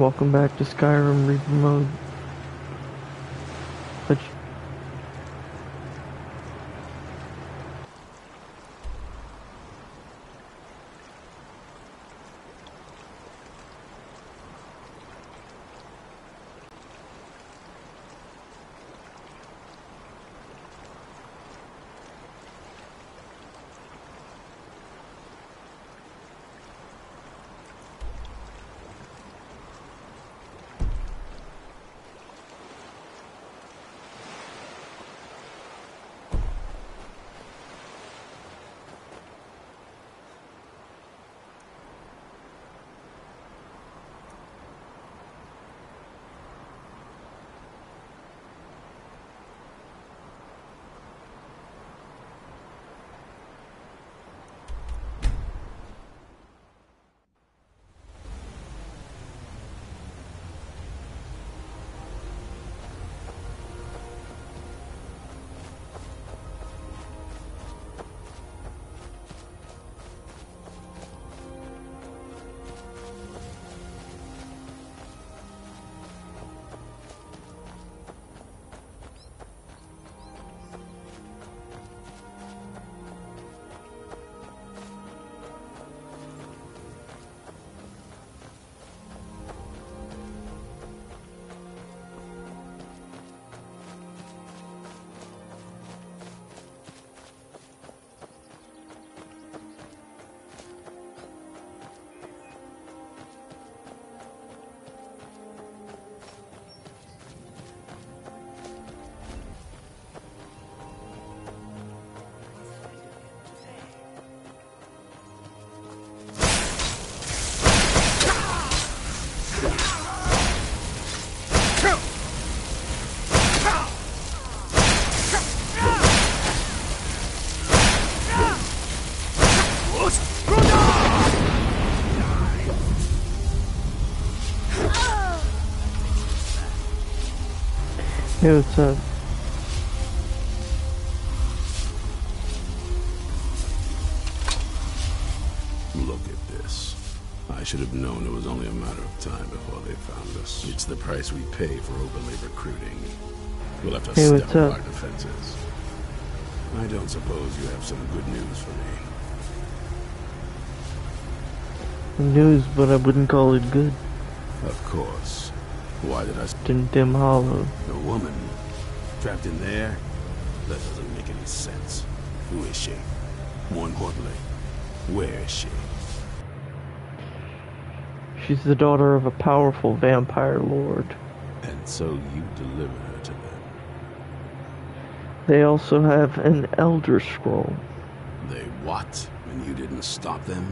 Welcome back to Skyrim Reaper mode. But hey, what's up? Look at this. I should have known it was only a matter of time before they found us. It's the price we pay for openly recruiting. We'll have to Hey, step up our defenses. I don't suppose you have some good news for me. News, but I wouldn't call it good. Of course. Why did I... In Dim Hollow. A woman? Trapped in there? That doesn't make any sense. Who is she? More importantly, where is she? She's the daughter of a powerful vampire lord. And so you delivered her to them. They also have an Elder Scroll. They what? And you didn't stop them?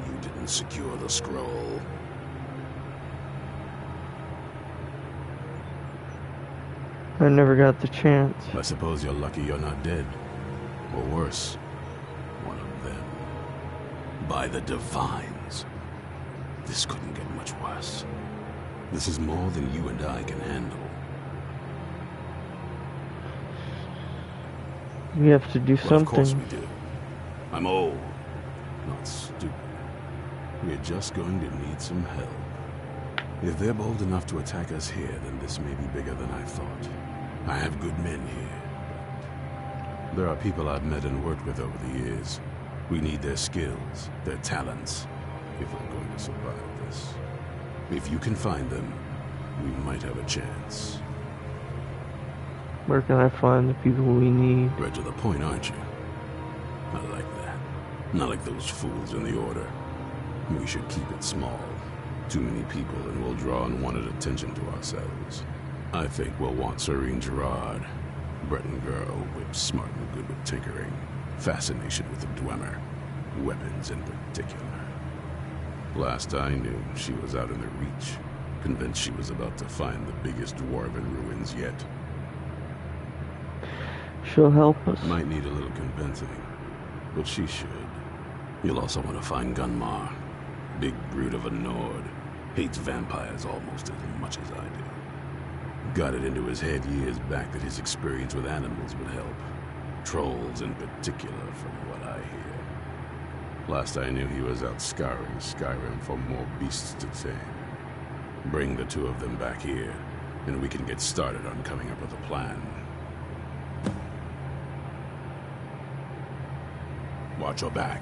You didn't secure the scroll? I never got the chance. I suppose you're lucky you're not dead. Or worse, one of them. By the Divines. This couldn't get much worse. This is more than you and I can handle. We have to do Well, something. of course we do. I'm old, not stupid. We're just going to need some help. If they're bold enough to attack us here, then this may be bigger than I thought. I have good men here. There are people I've met and worked with over the years. We need their skills, their talents, if we're going to survive this. If you can find them, we might have a chance. Where can I find the people we need? Right to the point, aren't you? I like that. Not like those fools in the Order. We should keep it small. Too many people and we'll draw unwanted attention to ourselves. I think we'll want Serene Gerard. Breton girl, whips smart and good with tinkering. Fascination with the Dwemer. Weapons in particular. Last I knew, she was out in the Reach. Convinced she was about to find the biggest dwarven ruins yet. She'll help us. Might need a little convincing, but she should. You'll also want to find Gunmar. Big brute of a Nord. Hates vampires almost as much as I do. Got it into his head years back that his experience with animals would help. Trolls in particular, from what I hear. Last I knew he was out scouring Skyrim for more beasts to tame. Bring the two of them back here, and we can get started on coming up with a plan. Watch your back.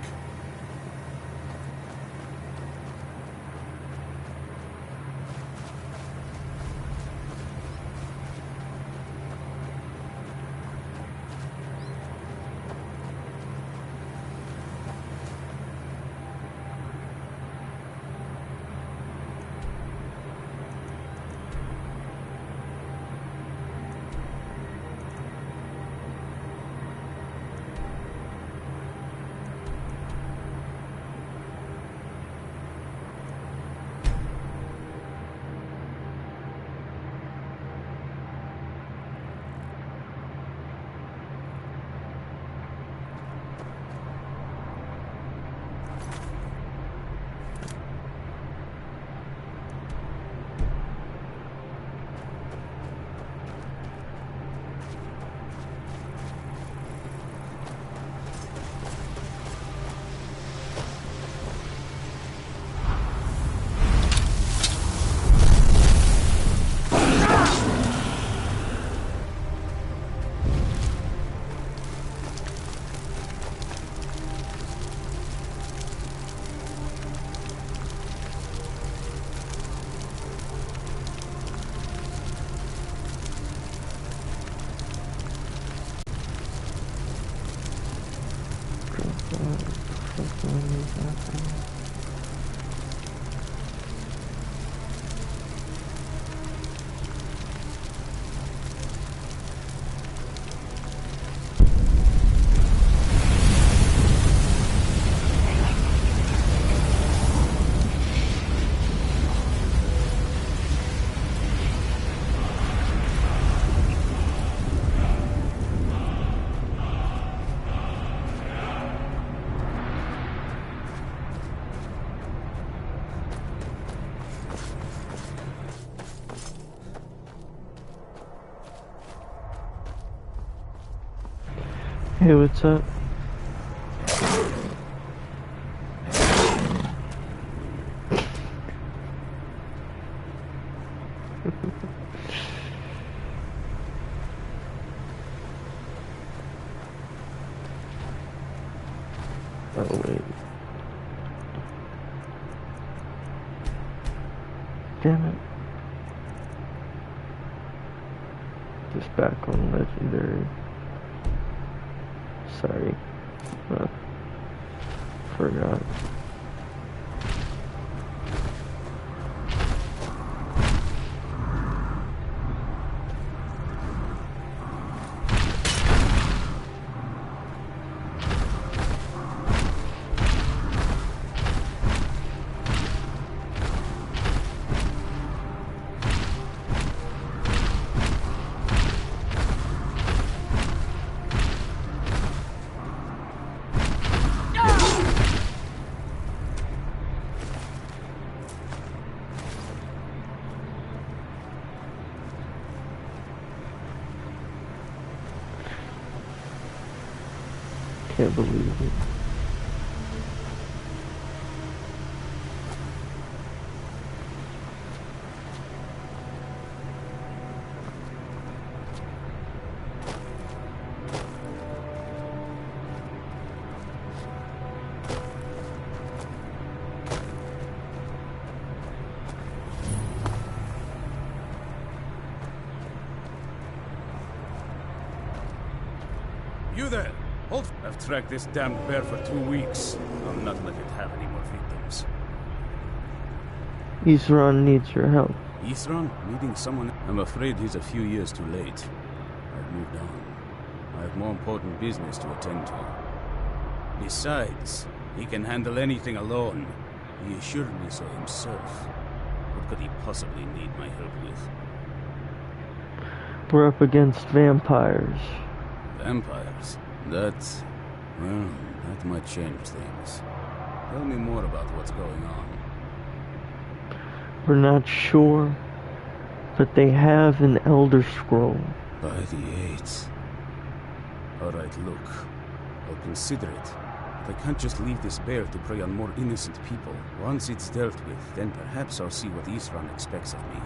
Hey, what's up? Oh, wait. Damn it. Just back on legendary. Sorry. Forgot. Can't believe it. You there! Hold! I've tracked this damned bear for 2 weeks. I'll not let it have any more victims. Isran needs your help. Isran? Needing someone? I'm afraid he's a few years too late. I've moved on. I have more important business to attend to. Besides, he can handle anything alone. He assured me so himself. What could he possibly need my help with? We're up against vampires. Vampires? That might change things. Tell me more about what's going on. We're not sure, but they have an Elder Scroll. By the 8th. Alright, look. I'll consider it. I can't just leave this bear to prey on more innocent people. Once it's dealt with, then perhaps I'll see what Isran expects of me.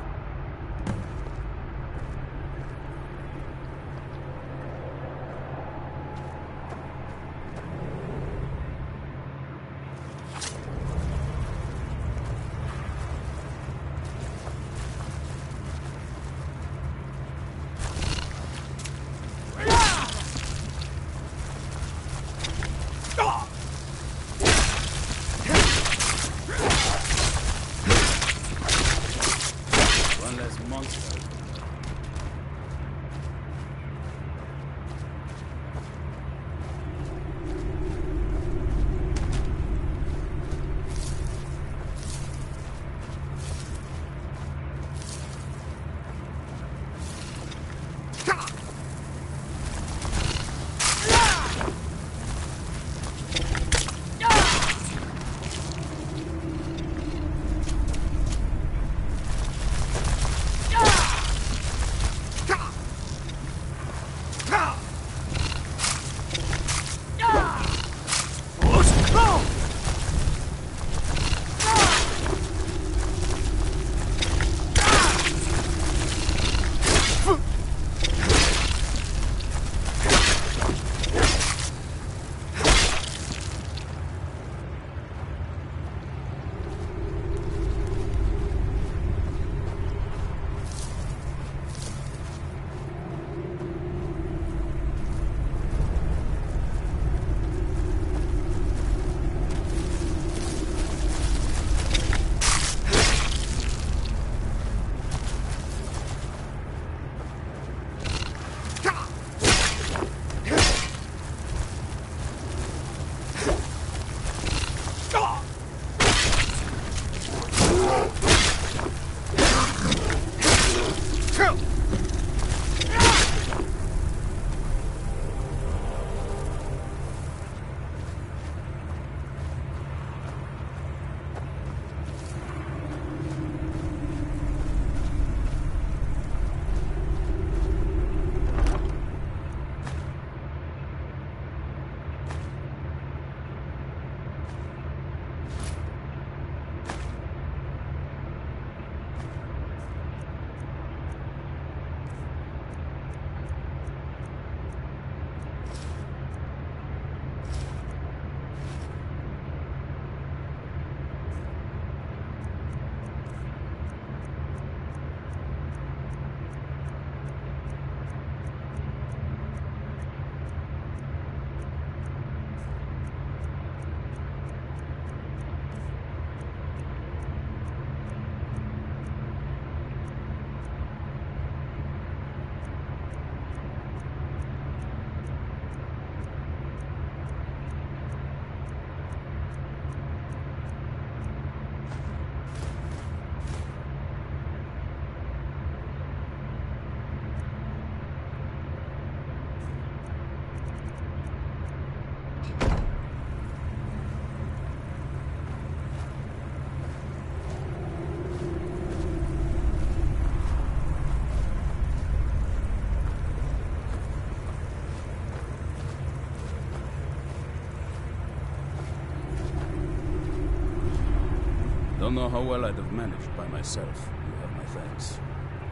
Don't know how well I'd have managed by myself. You have my thanks.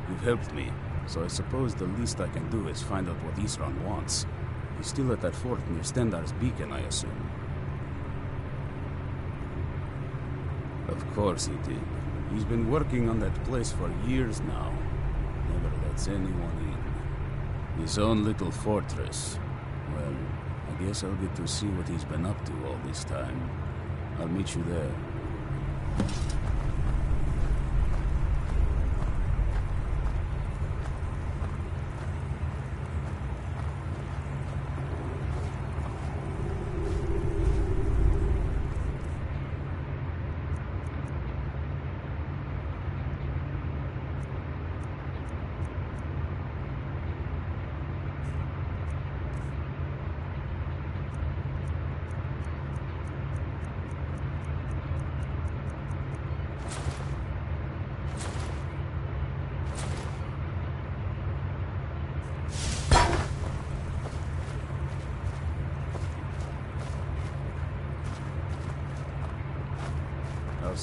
You've helped me, so I suppose the least I can do is find out what Isran wants. He's still at that fort near Stendar's beacon, I assume. Of course he did. He's been working on that place for years now. Never lets anyone in. His own little fortress. Well, I guess I'll get to see what he's been up to all this time. I'll meet you there.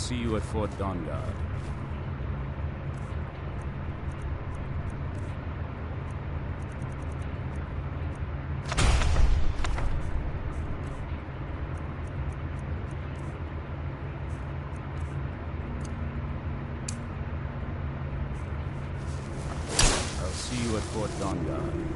see you at Fort Dawnguard. I'll see you at Fort Dawnguard.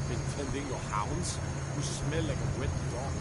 Been tending your hounds? You smell like a wet dog.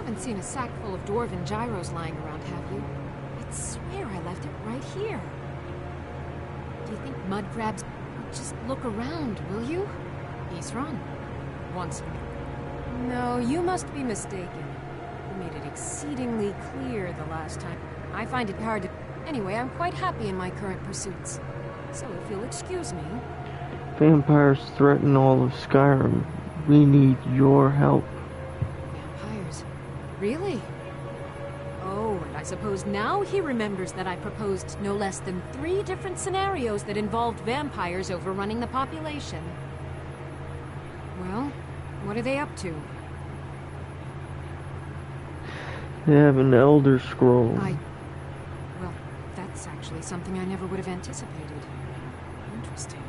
haven't seen a sack full of dwarven gyros lying around, have you? I swear I left it right here. Do you think mud crabs... Just look around, will you? Isran? Once. No, you must be mistaken. You made it exceedingly clear the last time. I find it hard to... Anyway, I'm quite happy in my current pursuits. So if you'll excuse me... Vampires threaten all of Skyrim. We need your help. Vampires? Really? Oh, and I suppose now he remembers that I proposed no less than 3 different scenarios that involved vampires overrunning the population. Well, what are they up to? They have an Elder Scroll. Well, that's actually something I never would have anticipated. Interesting.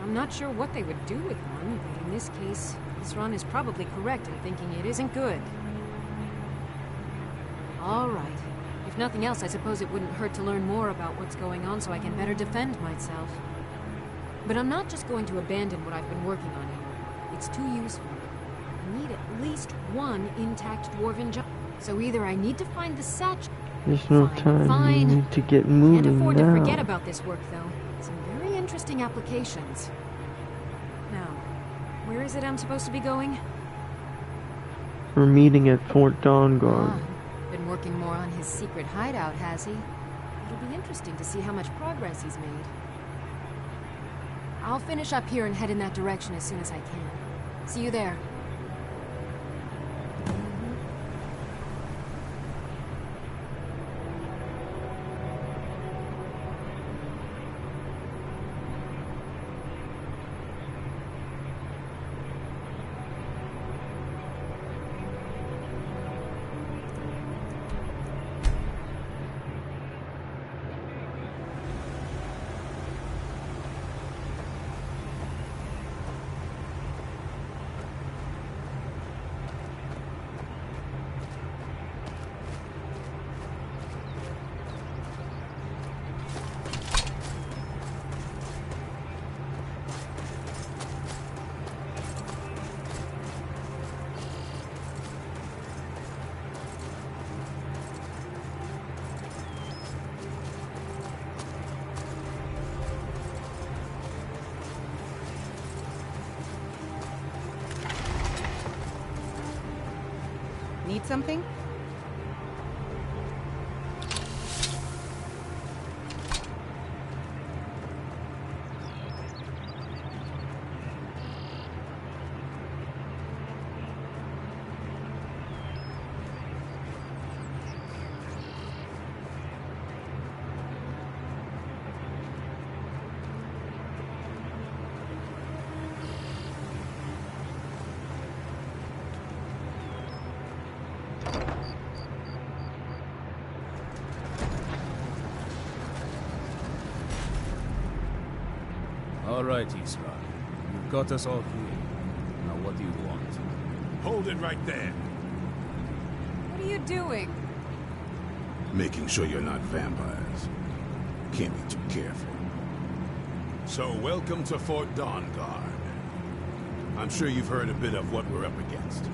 I'm not sure what they would do with one, but in this case, Isran is probably correct in thinking it isn't good. All right. If nothing else, I suppose it wouldn't hurt to learn more about what's going on so I can better defend myself. But I'm not just going to abandon what I've been working on here. It's too useful. I need at least one intact dwarven job. So either I need to find the satchel... There's no time. Fine. We need to get moving Can't afford now. to forget about this work, though. Some very interesting applications. Now, where is it I'm supposed to be going? We're meeting at Fort Dawnguard. Been working more on his secret hideout, has he? It'll be interesting to see how much progress he's made. I'll finish up here and head in that direction as soon as I can. See you there. Need something? All right, Isra. You've got us all here. Now what do you want? Hold it right there. What are you doing? Making sure you're not vampires. Can't be too careful. So, welcome to Fort Dawnguard. I'm sure you've heard a bit of what we're up against.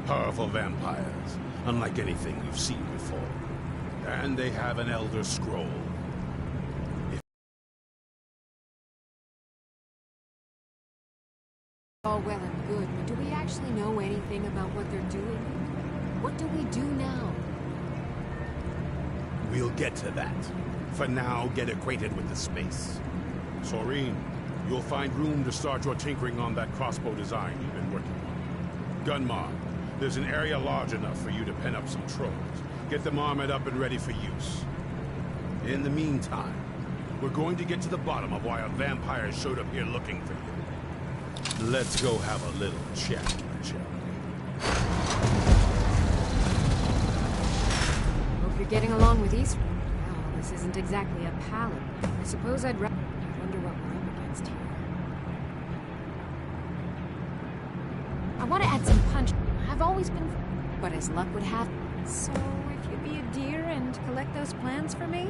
Powerful vampires, unlike anything you've seen before. And they have an Elder Scroll. All well and good, but do we actually know anything about what they're doing? What do we do now? We'll get to that. For now, get acquainted with the space. Soreen, you'll find room to start your tinkering on that crossbow design you've been working on. Gunmar, there's an area large enough for you to pen up some trolls. Get them armored up and ready for use. In the meantime, we're going to get to the bottom of why a vampire showed up here looking for you. Let's go have a little chat, shall we? Hope you're getting along with Eastwood. Well, this isn't exactly a pallet. I suppose I'd rather... I wonder what we're up against here. I want to add some punch. I've always been... But as luck would have... So, if you'd be a dear and collect those plans for me?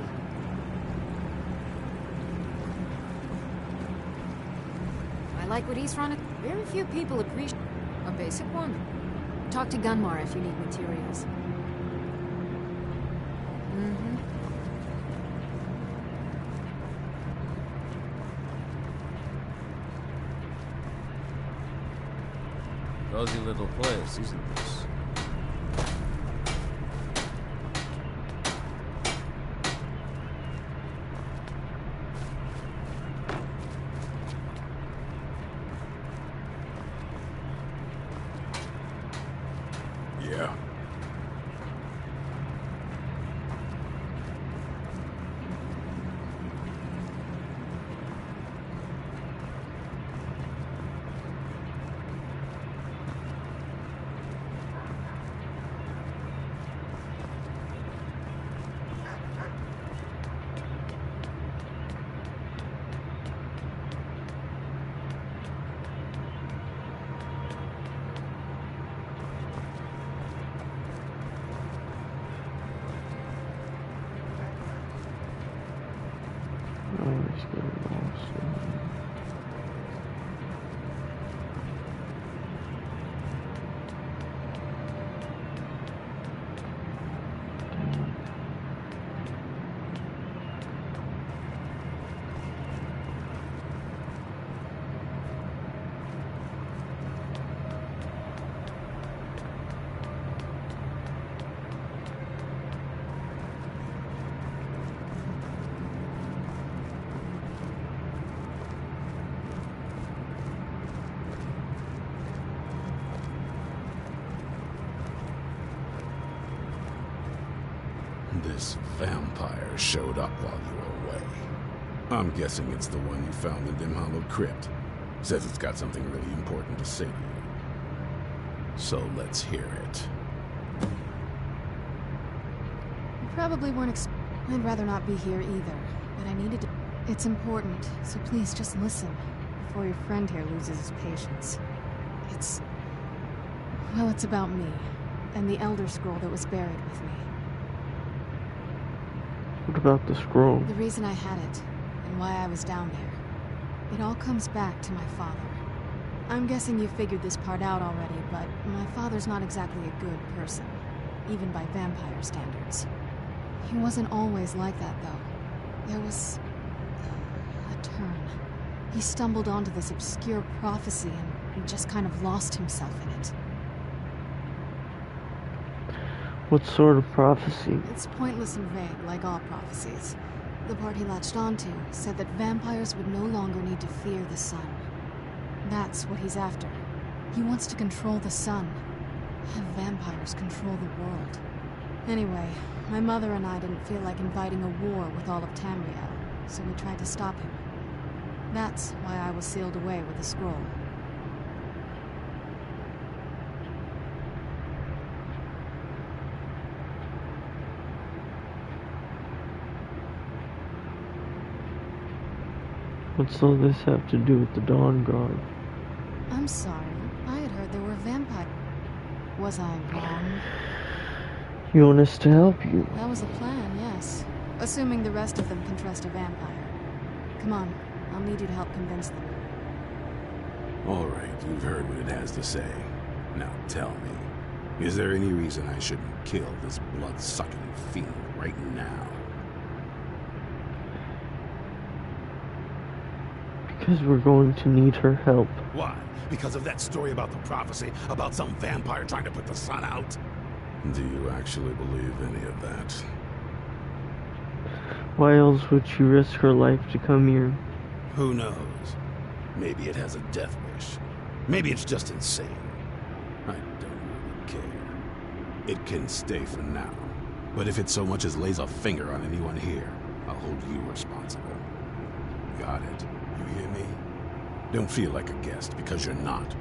I like what Isran... Very few people appreciate... A basic one. Talk to Gunmar if you need materials. Cozy little place, isn't this? Yeah. Always get lost. This vampire showed up while you were away. I'm guessing it's the one you found in Dim Hollow Crypt. Says it's got something really important to say to you. So let's hear it. You probably weren't I'd rather not be here either, but I needed to... It's important, so please just listen, before your friend here loses his patience. Well, it's about me, and the Elder Scroll that was buried with me. What about the scroll? The reason I had it, and why I was down there. It all comes back to my father. I'm guessing you figured this part out already, but my father's not exactly a good person, even by vampire standards. He wasn't always like that, though. There was... a turn. He stumbled onto this obscure prophecy and just kind of lost himself in it. What sort of prophecy? It's pointless and vague, like all prophecies. The part he latched onto said that vampires would no longer need to fear the sun. That's what he's after. He wants to control the sun. Have vampires control the world. Anyway, my mother and I didn't feel like inviting a war with all of Tamriel, so we tried to stop him. That's why I was sealed away with the scroll. What's all this have to do with the Dawn Guard? I'm sorry. I had heard there were vampires. Was I wrong? You want us to help you? That was the plan, yes. Assuming the rest of them can trust a vampire. Come on, I'll need you to help convince them. All right, you've heard what it has to say. Now tell me, is there any reason I shouldn't kill this blood-sucking fiend right now? Because we're going to need her help. Why? Because of that story about the prophecy? About some vampire trying to put the sun out? Do you actually believe any of that? Why else would she risk her life to come here? Who knows? Maybe it has a death wish. Maybe it's just insane. I don't really care. It can stay for now. But if it so much as lays a finger on anyone here, I'll hold you responsible. Got it? You hear me? Don't feel like a guest, because you're not.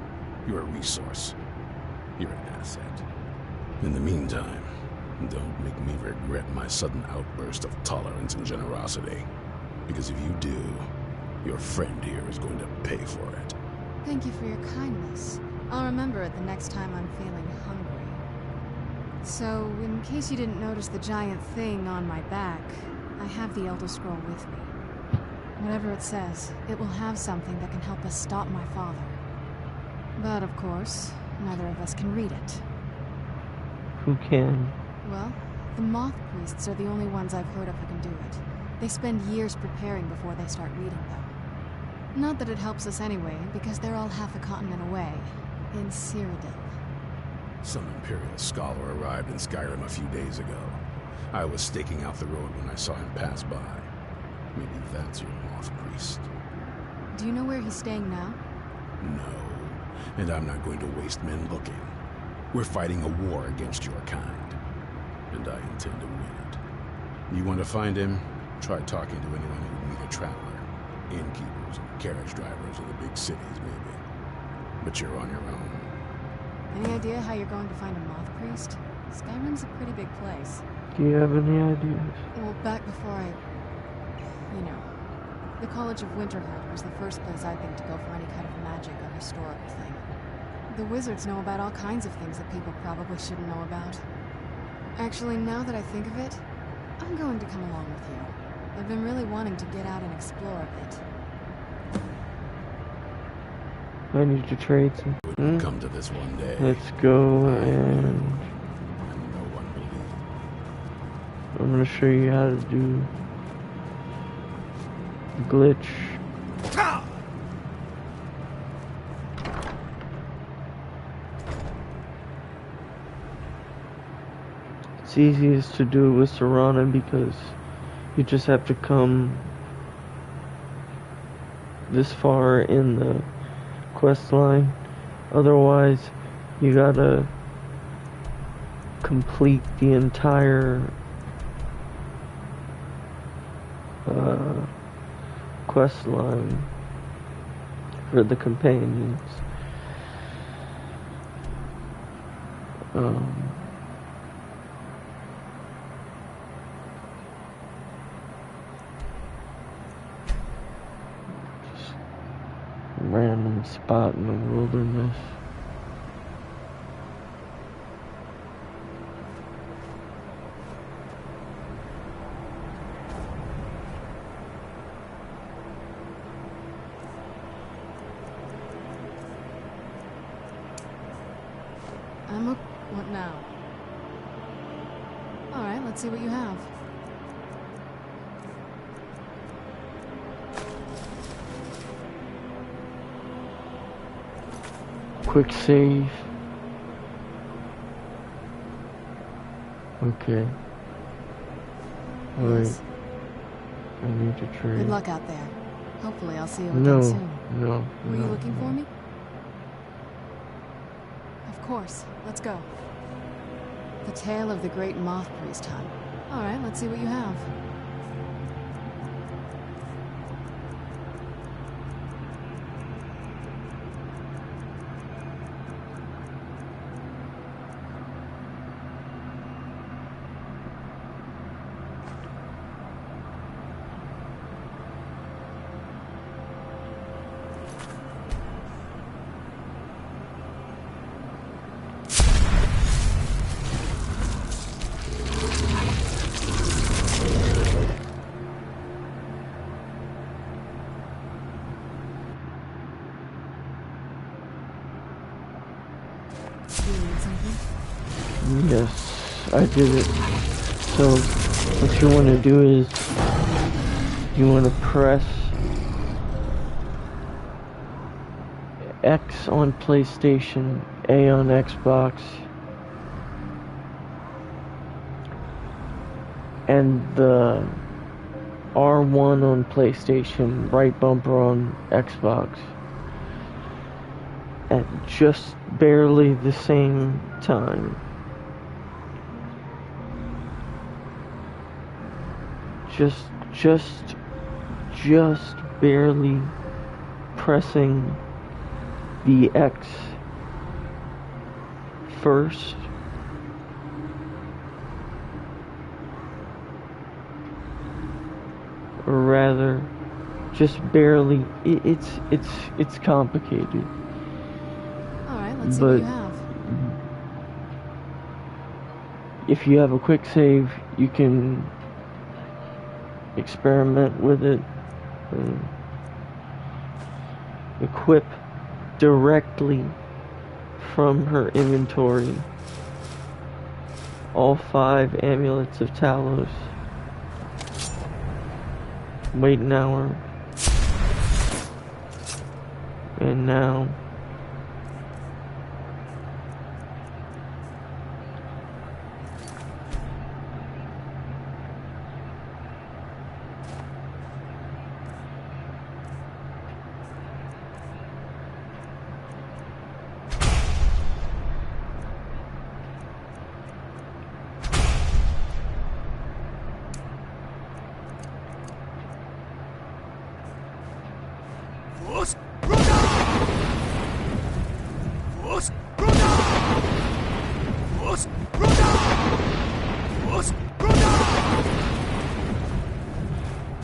You're a resource. You're an asset. In the meantime, don't make me regret my sudden outburst of tolerance and generosity. Because if you do, your friend here is going to pay for it. Thank you for your kindness. I'll remember it the next time I'm feeling hungry. So, in case you didn't notice the giant thing on my back, I have the Elder Scroll with me. Whatever it says, it will have something that can help us stop my father. But of course, neither of us can read it. who can. Well, the moth priests are the only ones I've heard of who can do it. They spend years preparing before they start reading, though. Not that it helps us anyway, because they're all half a continent away, in Cyrodiil. Some Imperial scholar arrived in Skyrim a few days ago. I was staking out the road when I saw him pass by. Maybe that's your moth priest. Do you know where he's staying now? No, and I'm not going to waste men looking. We're fighting a war against your kind, and I intend to win it. You want to find him? Try talking to anyone who would meet a traveler. Innkeepers and carriage drivers in the big cities, maybe. But you're on your own. Any idea how you're going to find a moth priest? Skyrim's a pretty big place. Do you have any ideas? Well, back before you know, the College of Winterhold was the first place I'd think to go for any kind of magic or historical thing. The wizards know about all kinds of things that people probably shouldn't know about. Actually, now that I think of it, I'm going to come along with you. I've been really wanting to get out and explore a bit. I need to trade some. We'll come to this one day. Let's go, and No one believed. I'm gonna show you how to do glitch. It's easiest to do it with Serana because you just have to come this far in the quest line. Otherwise, you gotta complete the entire quest line for the companions. Just random spot in the wilderness. What now? Alright, let's see what you have. Quick save. Okay. Wait. Yes. I need to trade. Good luck out there. Hopefully I'll see you again No, soon. no. Were you no, looking no. for me? Of course. Let's go. The tale of the great moth priest hunt. Alright, let's see what you have. Do you need something? Yes, I did it. So, what you want to do is, you want to press X on PlayStation, A on Xbox, and the R1 on PlayStation, right bumper on Xbox, at just barely the same time. Just barely pressing the X first. Or rather, just barely. It's complicated. Alright, let's see But what you have. if you have a quick save, you can experiment with it. Equip directly from her inventory all 5 amulets of Talos. Wait an hour. And now...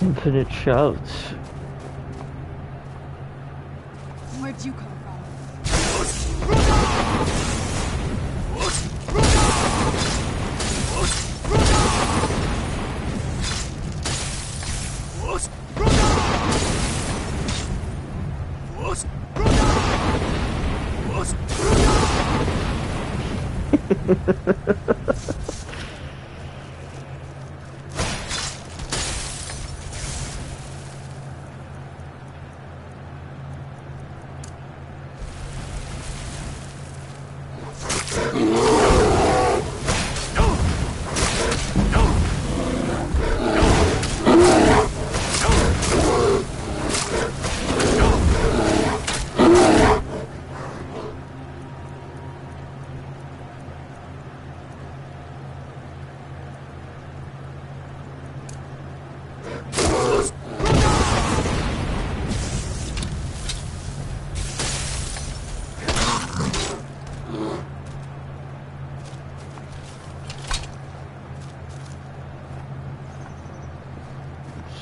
Infinite shouts. Where'd you come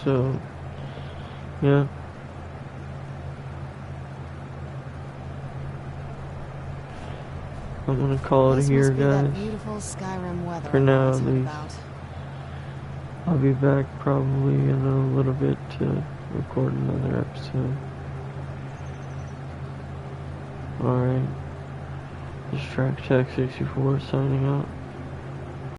So, yeah. I'm gonna call it here, guys. Beautiful Skyrim weather For now, at I've heard least. about. I'll be back probably in a little bit to record another episode. Alright. This is Track Tech 64 signing out.